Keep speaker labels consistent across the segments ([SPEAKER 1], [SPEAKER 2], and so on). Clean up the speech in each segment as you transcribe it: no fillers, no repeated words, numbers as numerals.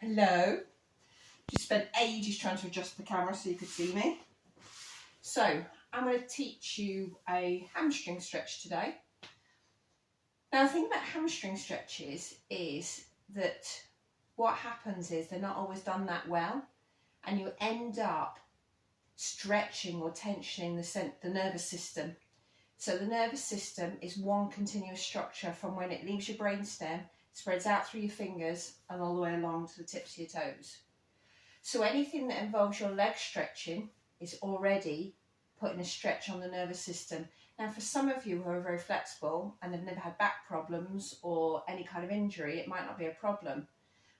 [SPEAKER 1] Hello. Just spent ages trying to adjust the camera so you could see me. So I'm going to teach you a hamstring stretch today. Now the thing about hamstring stretches is that what happens is they're not always done that well, and you end up stretching or tensioning the nervous system. So the nervous system is one continuous structure from when it leaves your brainstem, spreads out through your fingers and all the way along to the tips of your toes. So anything that involves your leg stretching is already putting a stretch on the nervous system. Now for some of you who are very flexible and have never had back problems or any kind of injury, it might not be a problem.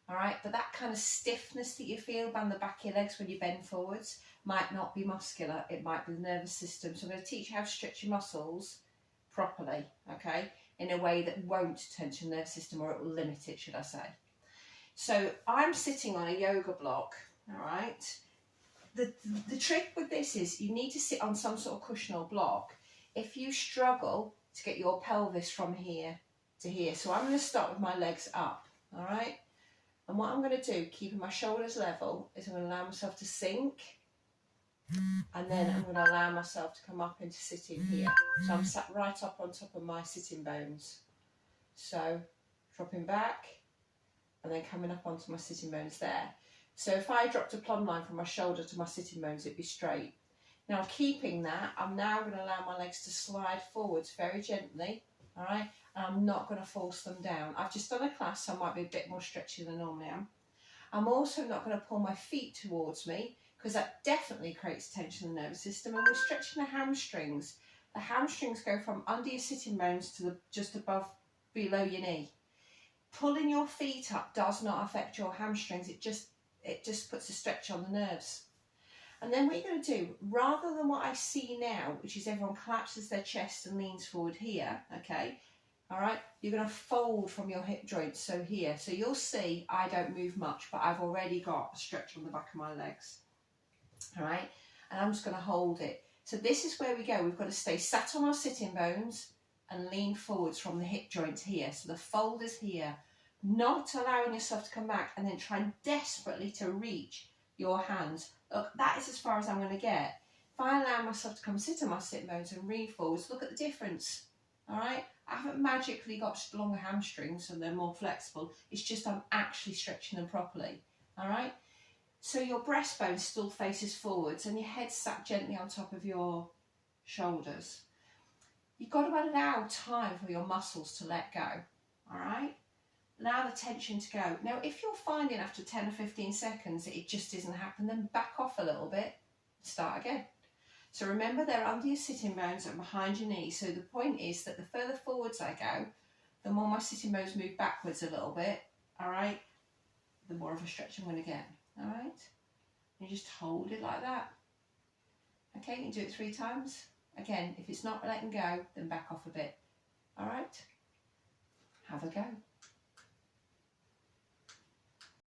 [SPEAKER 1] All right, but that kind of stiffness that you feel down the back of your legs when you bend forwards might not be muscular, it might be the nervous system. So I'm going to teach you how to stretch your muscles properly, okay, in a way that won't tension the nervous system, or it will limit it, should I say. So I'm sitting on a yoga block, all right. The trick with this is you need to sit on some sort of cushion or block if you struggle to get your pelvis from here to here. So I'm going to start with my legs up, all right. And what I'm going to do, keeping my shoulders level, is I'm going to allow myself to sink, and then I'm going to allow myself to come up into sitting here. So I'm sat right up on top of my sitting bones. So dropping back and then coming up onto my sitting bones there. So if I dropped a plumb line from my shoulder to my sitting bones, it'd be straight. Now keeping that, I'm now going to allow my legs to slide forwards very gently, all right? And I'm not going to force them down. I've just done a class, so I might be a bit more stretchy than I normally am. I'm also not going to pull my feet towards me, because that definitely creates tension in the nervous system. And we're stretching the hamstrings. The hamstrings go from under your sitting bones to just above, below your knee. Pulling your feet up does not affect your hamstrings. It just puts a stretch on the nerves. And then what you're going to do, rather than what I see now, which is everyone collapses their chest and leans forward here, okay, all right, you're going to fold from your hip joints, so here. So you'll see I don't move much, but I've already got a stretch on the back of my legs, all right, and I'm just going to hold it. So this is where we go. We've got to stay sat on our sitting bones and lean forwards from the hip joints here. So the fold is here, not allowing yourself to come back and then trying desperately to reach your hands. Look, that is as far as I'm going to get. If I allow myself to come sit on my sitting bones and lean forwards, look at the difference, all right? I haven't magically got longer hamstrings and they're more flexible. It's just I'm actually stretching them properly, all right? So your breastbone still faces forwards and your head sat gently on top of your shoulders. You've got to allow time for your muscles to let go, all right? Allow the tension to go. Now, if you're finding after 10 or 15 seconds that it just isn't happening, then back off a little bit, start again. So remember, they're under your sitting bones and behind your knees. So the point is that the further forwards I go, the more my sitting bones move backwards a little bit, all right, the more of a stretch I'm going to get, all right? You just hold it like that. Okay, you can do it 3 times. Again, if it's not letting go, then back off a bit, all right? Have a go.